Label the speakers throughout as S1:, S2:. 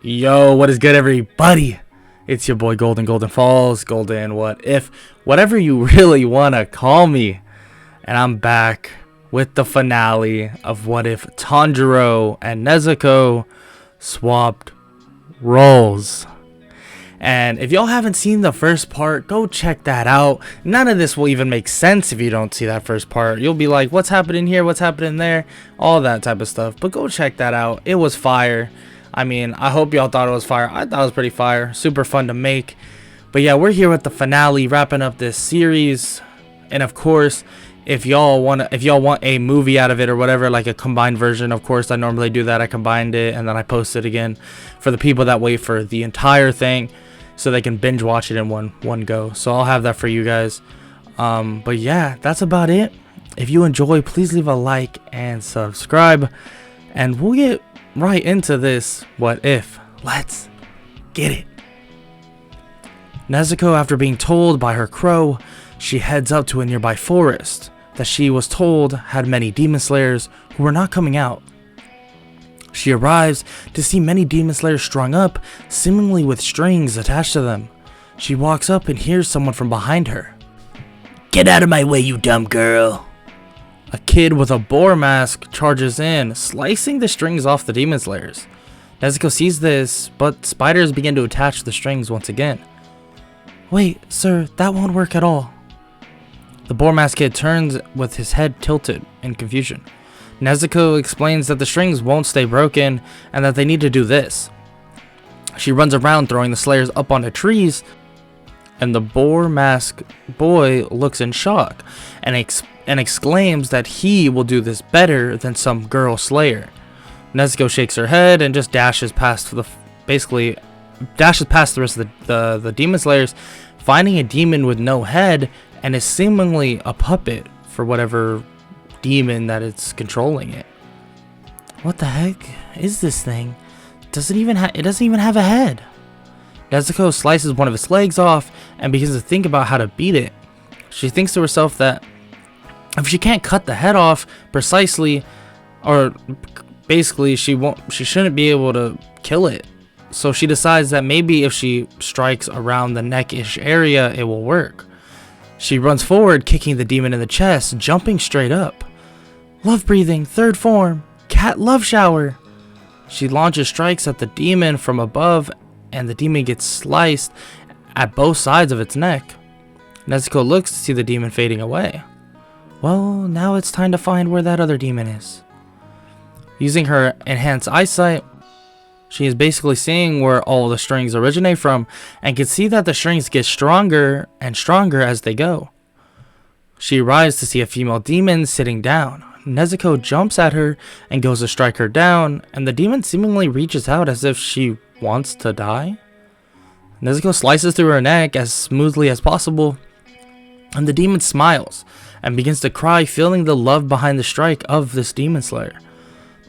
S1: Yo, what is good, everybody? It's your boy Golden Falls, Golden What If, whatever you really want to call me. And I'm back with the finale of What If Tanjiro and Nezuko swapped roles. And if y'all haven't seen the first part, go check that out. None of this will even make sense if you don't see that first part. You'll be like, what's happening here? What's happening there? All that type of stuff. But go check that out. It was fire. I mean, I hope y'all thought it was fire. I thought it was pretty fire. Super fun to make. But yeah, we're here with the finale, wrapping up this series. And of course, if y'all want a movie out of it or whatever, like a combined version, of course I normally do that. I combined it and then I post it again for the people that wait for the entire thing so they can binge watch it in one go. So I'll have that for you guys. But yeah, that's about it. If you enjoy, please leave a like and subscribe, and we'll get right into this What If. Let's get it. Nezuko, after being told by her crow, she heads up to a nearby forest that she was told had many demon slayers who were not coming out. She arrives to see many demon slayers strung up, seemingly with strings attached to them. She walks up and hears someone from behind her. "Get out of my way, you dumb girl." A kid with a boar mask charges in, slicing the strings off the demon slayers. Nezuko sees this, but spiders begin to attach the strings once again. "Wait, sir, that won't work at all." The boar mask kid turns with his head tilted in confusion. Nezuko explains that the strings won't stay broken and that they need to do this. She runs around throwing the slayers up onto trees, and the boar mask boy looks in shock and exclaims that he will do this better than some girl slayer. Nezuko shakes her head and just dashes past the rest of the demon slayers, finding a demon with no head and is seemingly a puppet for whatever demon that it's controlling it. What the heck is this thing? It doesn't even have a head. Nezuko slices one of its legs off and begins to think about how to beat it. She thinks to herself that if she can't cut the head off precisely, or basically she shouldn't be able to kill it. So she decides that maybe if she strikes around the neck-ish area, it will work. She runs forward, kicking the demon in the chest, jumping straight up. Love breathing, third form, cat love shower. She launches strikes at the demon from above, and the demon gets sliced at both sides of its neck. Nezuko looks to see the demon fading away. Well, now it's time to find where that other demon is. Using her enhanced eyesight, she is basically seeing where all the strings originate from and can see that the strings get stronger and stronger as they go. She arrives to see a female demon sitting down. Nezuko jumps at her and goes to strike her down, and the demon seemingly reaches out as if she wants to die. Nezuko slices through her neck as smoothly as possible, and the demon smiles and begins to cry, feeling the love behind the strike of this demon slayer.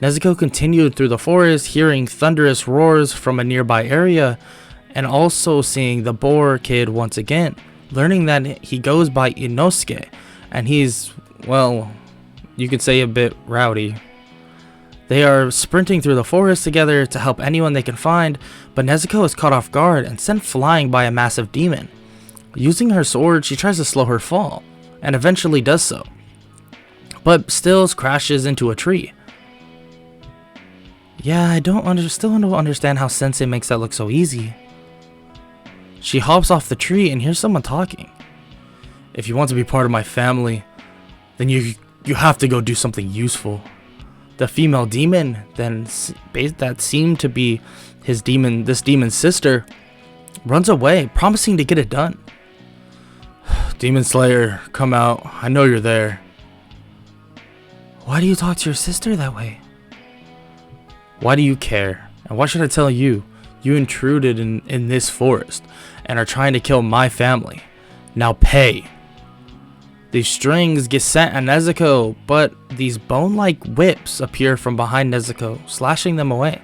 S1: Nezuko continued through the forest, hearing thunderous roars from a nearby area, and also seeing the boar kid once again, learning that he goes by Inosuke, and he's, well, you could say a bit rowdy. They are sprinting through the forest together to help anyone they can find, but Nezuko is caught off guard and sent flying by a massive demon. Using her sword, she tries to slow her fall, and eventually does so, but still crashes into a tree. Yeah, I still don't understand how Sensei makes that look so easy. She hops off the tree and hears someone talking. "If you want to be part of my family, then you have to go do something useful." The female demon then, that seemed to be this demon's sister, runs away, promising to get it done. "Demon Slayer, come out. I know you're there." "Why do you talk to your sister that way?" "Why do you care? And why should I tell you? You intruded in this forest and are trying to kill my family. Now pay." These strings get sent at Nezuko, but these bone-like whips appear from behind Nezuko, slashing them away.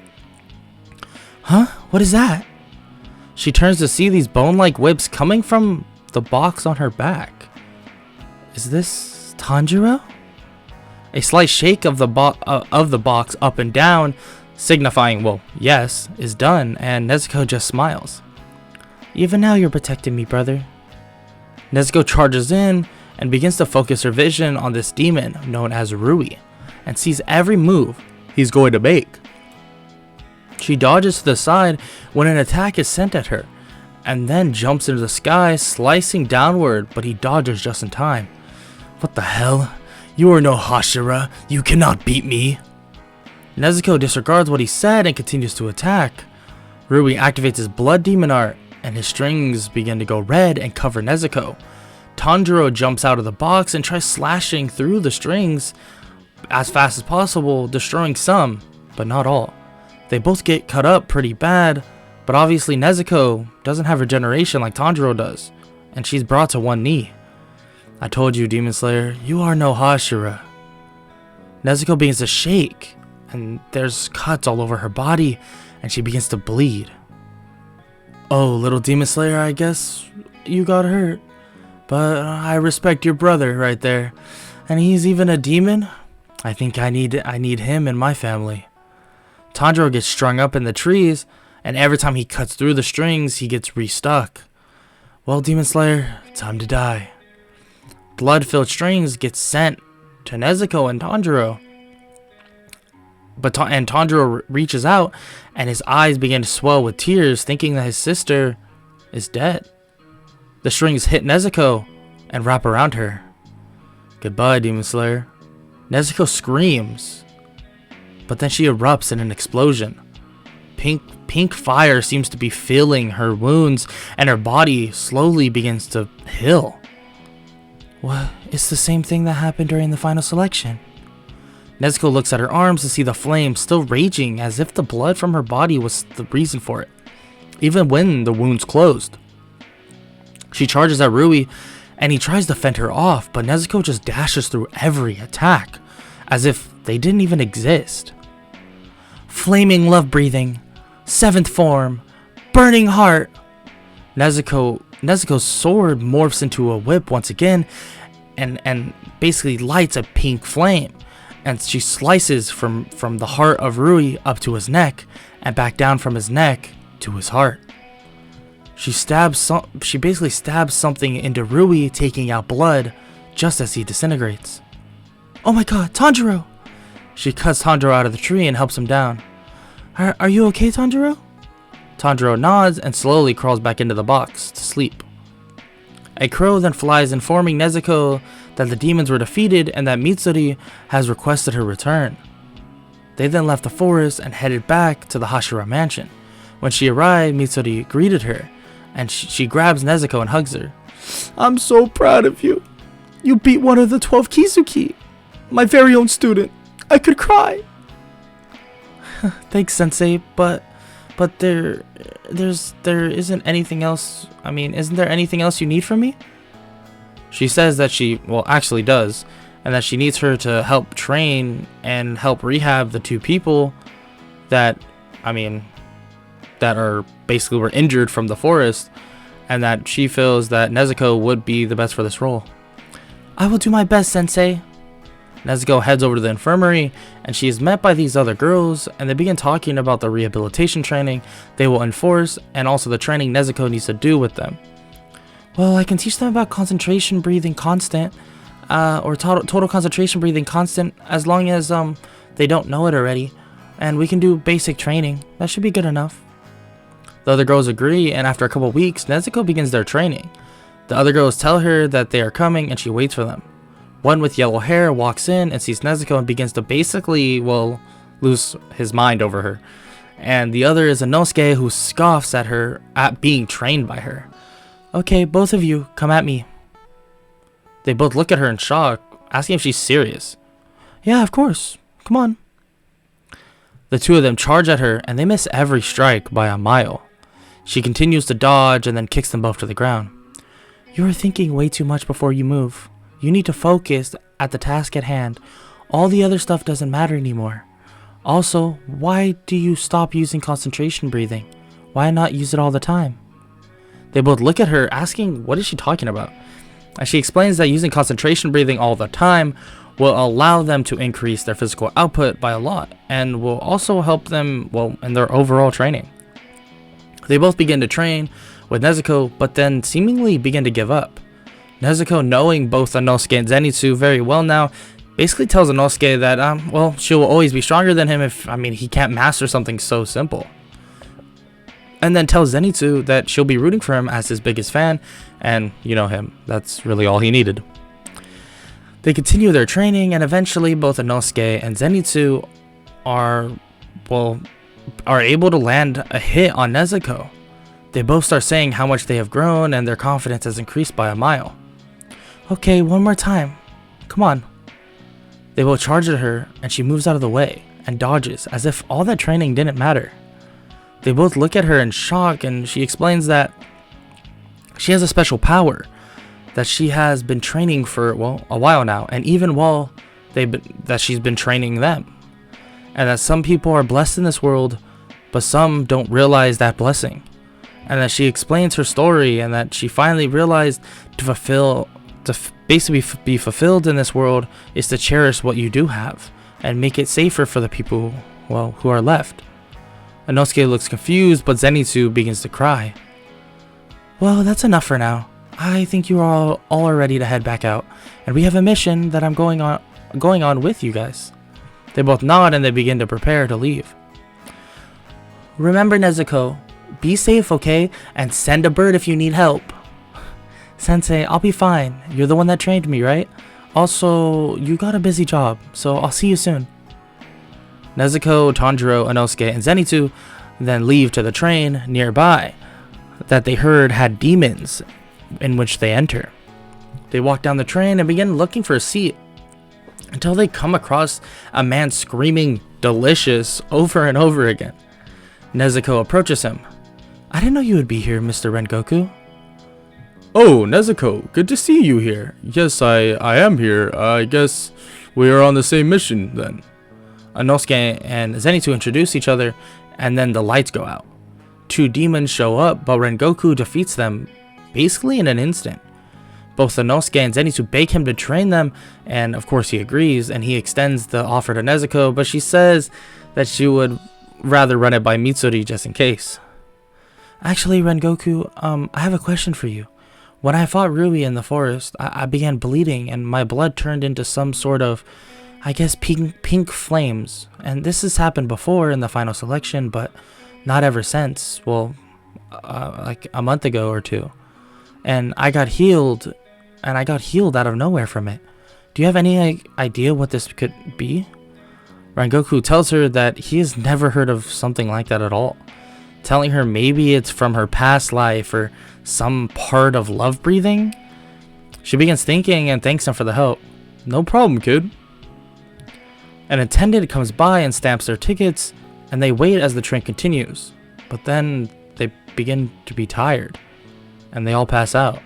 S1: "Huh? What is that?" She turns to see these bone-like whips coming from the box on her back. Is this Tanjiro? A slight shake of the box up and down signifying, well, yes, is done, and Nezuko just smiles. Even now you're protecting me, brother. Nezuko charges in and begins to focus her vision on this demon known as Rui, and sees every move he's going to make. She dodges to the side when an attack is sent at her, and then jumps into the sky, slicing downward, but he dodges just in time. What the hell? You are no Hashira. You cannot beat me. Nezuko disregards what he said and continues to attack. Rui activates his blood demon art, and his strings begin to go red and cover Nezuko. Tanjiro jumps out of the box and tries slashing through the strings as fast as possible, destroying some, but not all. They both get cut up pretty bad, but obviously Nezuko doesn't have regeneration like Tanjiro does, and she's brought to one knee. I told you, Demon Slayer, you are no Hashira. Nezuko begins to shake, and there's cuts all over her body, and she begins to bleed. Oh, little Demon Slayer, I guess you got hurt. But I respect your brother right there. And he's even a demon? I think I need him in my family. Tanjiro gets strung up in the trees, and every time he cuts through the strings, he gets restuck. Well, Demon Slayer, time to die. Blood-filled strings get sent to Nezuko and Tanjiro. And Tanjiro reaches out, and his eyes begin to swell with tears, thinking that his sister is dead. The strings hit Nezuko and wrap around her. Goodbye, Demon Slayer. Nezuko screams, but then she erupts in an explosion. Pink fire seems to be filling her wounds, and her body slowly begins to heal. What? It's the same thing that happened during the final selection. Nezuko looks at her arms to see the flames still raging, as if the blood from her body was the reason for it, even when the wounds closed. She charges at Rui, and he tries to fend her off, but Nezuko just dashes through every attack, as if they didn't even exist. Flaming love breathing, 7th form, burning heart. Nezuko's sword morphs into a whip once again, and basically lights a pink flame, and she slices from the heart of Rui up to his neck, and back down from his neck to his heart. She basically stabs something into Rui, taking out blood just as he disintegrates. Oh my god, Tanjiro! She cuts Tanjiro out of the tree and helps him down. Are you okay, Tanjiro? Tanjiro nods and slowly crawls back into the box to sleep. A crow then flies, informing Nezuko that the demons were defeated and that Mitsuri has requested her return. They then left the forest and headed back to the Hashira mansion. When she arrived, Mitsuri greeted her, and she grabs Nezuko and hugs her. I'm so proud of you. You beat one of the 12 Kizuki. My very own student. I could cry. Thanks, Sensei, but there isn't anything else. I mean, isn't there anything else you need from me? She says that she, well, actually does, and that she needs her to help train and help rehab the 2 people that are basically were injured from the forest, and that she feels that Nezuko would be the best for this role. I will do my best, Sensei. Nezuko heads over to the infirmary, and she is met by these other girls, and they begin talking about the rehabilitation training they will enforce, and also the training Nezuko needs to do with them. Well, I can teach them about concentration breathing constant, or total concentration breathing constant, as long as they don't know it already, and we can do basic training. That should be good enough. The other girls agree, and after a couple weeks, Nezuko begins their training. The other girls tell her that they are coming, and she waits for them. One with yellow hair walks in and sees Nezuko and begins to basically, well, lose his mind over her. And the other is Inosuke, who scoffs at her at being trained by her. Okay, both of you, come at me. They both look at her in shock, asking if she's serious. Yeah, of course. Come on. The 2 of them charge at her, and they miss every strike by a mile. She continues to dodge and then kicks them both to the ground. You are thinking way too much before you move. You need to focus at the task at hand. All the other stuff doesn't matter anymore. Also, why do you stop using concentration breathing? Why not use it all the time? They both look at her, asking what is she talking about. And she explains that using concentration breathing all the time will allow them to increase their physical output by a lot and will also help them, well, in their overall training. They both begin to train with Nezuko, but then seemingly begin to give up. Nezuko, knowing both Inosuke and Zenitsu very well now, basically tells Inosuke that, well, she will always be stronger than him if, he can't master something so simple. And then tells Zenitsu that she'll be rooting for him as his biggest fan, and you know him, that's really all he needed. They continue their training, and eventually both Inosuke and Zenitsu are able to land a hit on Nezuko. They both start saying how much they have grown, and their confidence has increased by a mile. Okay, one more time. Come on. They both charge at her, and she moves out of the way and dodges, as if all that training didn't matter. They both look at her in shock, and she explains that she has a special power that she has been training for, well, a while now, and even while that she's been training them. And that some people are blessed in this world, but some don't realize that blessing. And that she explains her story, and that she finally realized basically be fulfilled in this world is to cherish what you do have and make it safer for the people, well, who are left. Inosuke looks confused, but Zenitsu begins to cry. Well, that's enough for now. I think you all are ready to head back out, and we have a mission that I'm going on with you guys. They both nod and they begin to prepare to leave. Remember, Nezuko, be safe, okay? And send a bird if you need help. Sensei, I'll be fine. You're the one that trained me, right? Also, you got a busy job, so I'll see you soon. Nezuko, Tanjiro, Inosuke, and Zenitsu then leave to the train nearby that they heard had demons in which they enter. They walk down the train and begin looking for a seat until they come across a man screaming delicious over and over again. Nezuko approaches him. I didn't know you would be here, Mr. Rengoku.
S2: Oh, Nezuko, good to see you here. Yes, I am here. I guess we are on the same mission then.
S1: Inosuke and Zenitsu introduce each other, and then the lights go out. Two demons show up, but Rengoku defeats them basically in an instant. Both Inosuke and Zenitsu beg him to train them, and of course he agrees, and he extends the offer to Nezuko, but she says that she would rather run it by Mitsuri just in case. Actually, Rengoku, I have a question for you. When I fought Rui in the forest, I began bleeding, and my blood turned into some sort of, I guess, pink flames. And this has happened before in the final selection, but not ever since. Well, like a month ago or two. And I got healed out of nowhere from it. Do you have any idea what this could be? Rengoku tells her that he has never heard of something like that at all, telling her maybe it's from her past life or some part of love breathing. She begins thinking and thanks him for the help.
S2: No problem, kid.
S1: An attendant comes by and stamps their tickets, and they wait as the train continues. But then they begin to be tired, and they all pass out.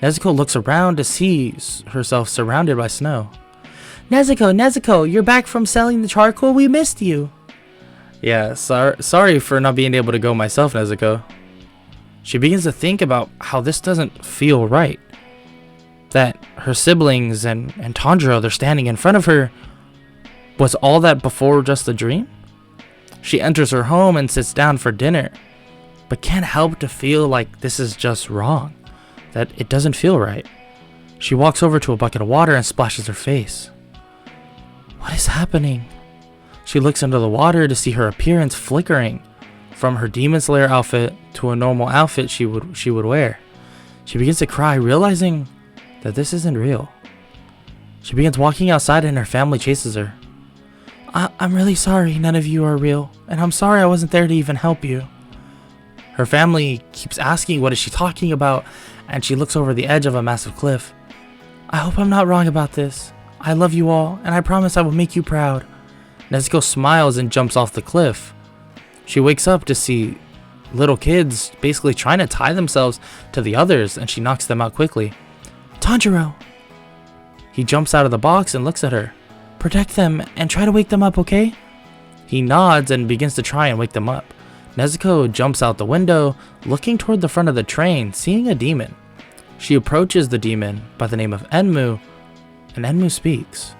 S1: Nezuko looks around to see herself surrounded by snow. Nezuko, you're back from selling the charcoal? We missed you. Yeah, sorry for not being able to go myself, Nezuko. She begins to think about how this doesn't feel right. That her siblings and Tanjiro, they're standing in front of her. Was all that before just a dream? She enters her home and sits down for dinner, but can't help to feel like this is just wrong. That it doesn't feel right. She walks over to a bucket of water and splashes her face. What is happening? She looks into the water to see her appearance flickering from her Demon Slayer outfit to a normal outfit she would wear. She begins to cry, realizing that this isn't real. She begins walking outside and her family chases her. I'm really sorry none of you are real, and I'm sorry I wasn't there to even help you. Her family keeps asking what is she talking about, and she looks over the edge of a massive cliff. I hope I'm not wrong about this. I love you all, and I promise I will make you proud. Nezuko smiles and jumps off the cliff. She wakes up to see little kids basically trying to tie themselves to the others, and she knocks them out quickly. Tanjiro! He jumps out of the box and looks at her. Protect them and try to wake them up, okay? He nods and begins to try and wake them up. Nezuko jumps out the window, looking toward the front of the train, seeing a demon. She approaches the demon by the name of Enmu, and Enmu speaks.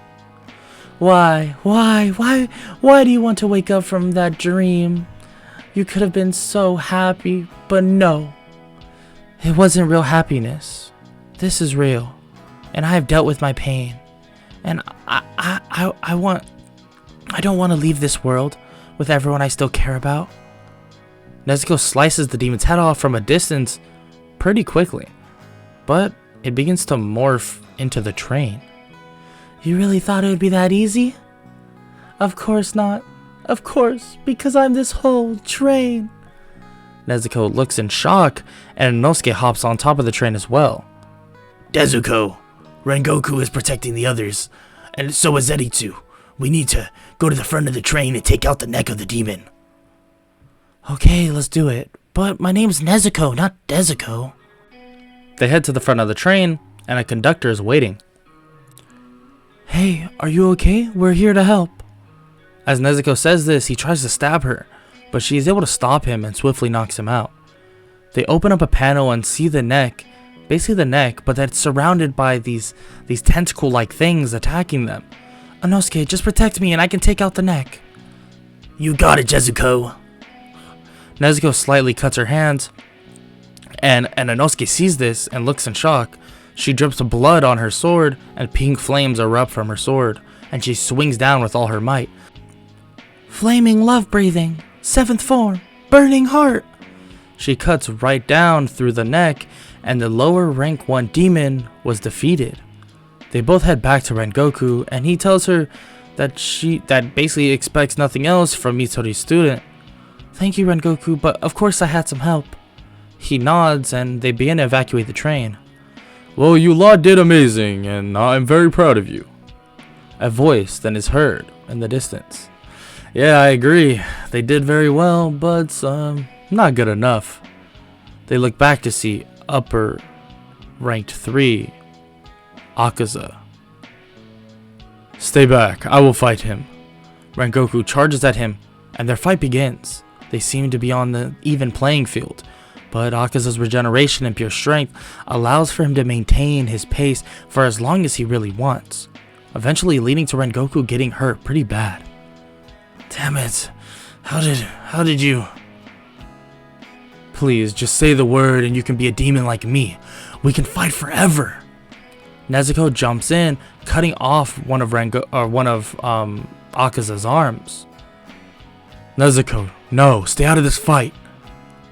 S1: Why do you want to wake up from that dream? You could have been so happy, but no. It wasn't real happiness. This is real, and I have dealt with my pain. And I don't want to leave this world with everyone I still care about. Nezuko slices the demon's head off from a distance pretty quickly, but it begins to morph into the train. You really thought it would be that easy? Of course not. Of course, because I'm this whole train. Nezuko looks in shock, and Inosuke hops on top of the train as well.
S3: Nezuko, Rengoku is protecting the others, and so is Zenitsu. We need to go to the front of the train and take out the neck of the demon.
S1: Okay, let's do it. But my name's Nezuko, not Nezuko. They head to the front of the train, and a conductor is waiting. Hey, are you okay? We're here to help. As Nezuko says this, he tries to stab her, but she is able to stop him and swiftly knocks him out. They open up a panel and see the neck, basically the neck, but that's surrounded by these tentacle-like things attacking them. Inosuke, just protect me and I can take out the neck.
S3: You got it, Nezuko.
S1: Nezuko slightly cuts her hands, and Inosuke sees this and looks in shock. She drips blood on her sword, and pink flames erupt from her sword, and she swings down with all her might. Flaming love breathing, 7th form, burning heart. She cuts right down through the neck, and the lower rank 1 demon was defeated. They both head back to Rengoku, and he tells her that basically expects nothing else from Mitori's student. Thank you, Rengoku, but of course I had some help. He nods, and they begin to evacuate the train.
S2: Well, you lot did amazing, and I'm very proud of you.
S1: A voice then is heard in the distance. Yeah, I agree. They did very well, but not good enough. They look back to see upper ranked 3, Akaza. Stay back, I will fight him. Rengoku charges at him, and their fight begins. They seem to be on the even playing field, but Akaza's regeneration and pure strength allows for him to maintain his pace for as long as he really wants, eventually leading to Rengoku getting hurt pretty bad. Damn it, how did you... Please, just say the word and you can be a demon like me. We can fight forever. Nezuko jumps in, cutting off one of Akaza's arms. Nezuko, no, stay out of this fight.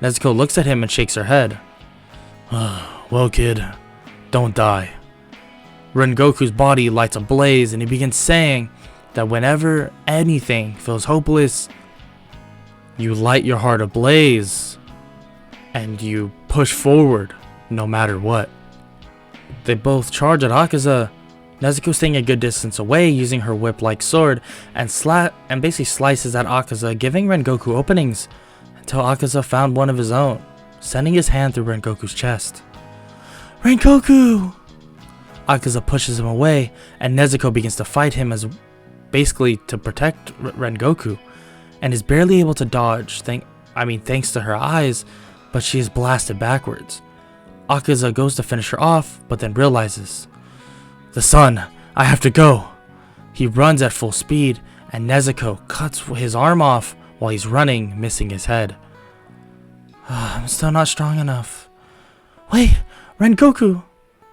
S1: Nezuko looks at him and shakes her head. Well, kid, don't die. Rengoku's body lights ablaze, and he begins saying that whenever anything feels hopeless, you light your heart ablaze, and you push forward no matter what. They both charge at Akaza, Nezuko staying a good distance away using her whip-like sword, and basically slices at Akaza, giving Rengoku openings until Akaza found one of his own, sending his hand through Rengoku's chest. Rengoku! Akaza pushes him away, and Nezuko begins to fight him as basically to protect Rengoku, and is barely able to dodge, thanks to her eyes, but she is blasted backwards. Akaza goes to finish her off, but then realizes, the sun, I have to go. He runs at full speed, and Nezuko cuts his arm off while he's running, missing his head. I'm still not strong enough. Wait, Rengoku!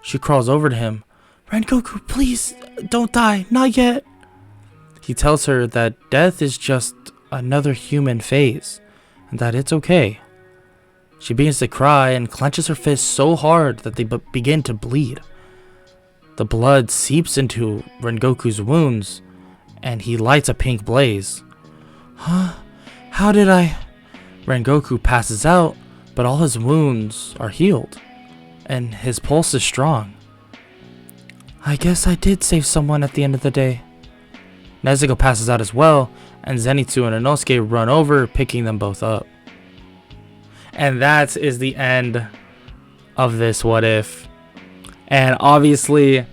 S1: She crawls over to him. Rengoku, please, don't die, not yet. He tells her that death is just another human phase, and that it's okay. She begins to cry and clenches her fists so hard that they begin to bleed. The blood seeps into Rengoku's wounds, and he lights a pink blaze. Huh? How did I... Rengoku passes out, but all his wounds are healed, and his pulse is strong. I guess I did save someone at the end of the day. Nezuko passes out as well, and Zenitsu and Inosuke run over, picking them both up. And that is the end of this What If. And obviously,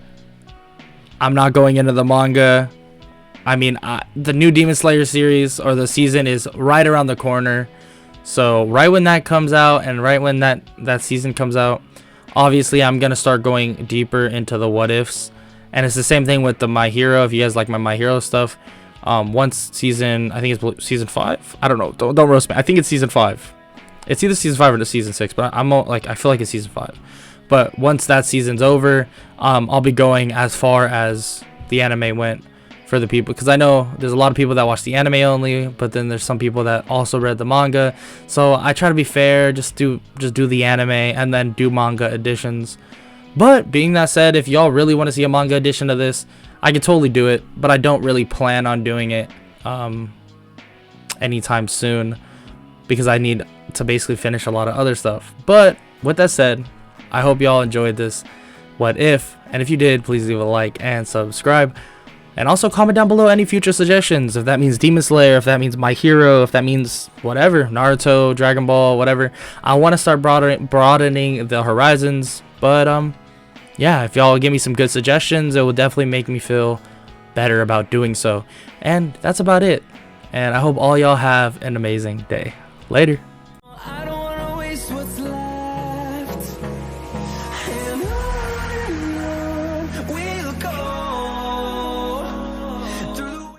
S1: I'm not going into the manga. The new Demon Slayer series, or the season, is right around the corner. So right when that comes out, and right when that season comes out, obviously I'm going to start going deeper into the what ifs And it's the same thing with the My Hero. If you guys like my Hero stuff, once season, I think it's season 5. I don't know. Don't roast me. I think it's season 5. It's either season 5 or season 6, but I feel like it's season 5. But once that season's over, I'll be going as far as the anime went for the people, because I know there's a lot of people that watch the anime only, but then there's some people that also read the manga. So I try to be fair, just do the anime and then do manga editions. But being that said, if y'all really want to see a manga edition of this, I could totally do it, but I don't really plan on doing it anytime soon, because I need to basically finish a lot of other stuff. But with that said, I hope y'all enjoyed this What If, and if you did, please leave a like and subscribe. And also comment down below any future suggestions, if that means Demon Slayer, if that means My Hero, if that means whatever, Naruto, Dragon Ball, whatever. I want to start broadening the horizons, but yeah, if y'all give me some good suggestions, it will definitely make me feel better about doing so. And that's about it. And I hope all y'all have an amazing day. Later.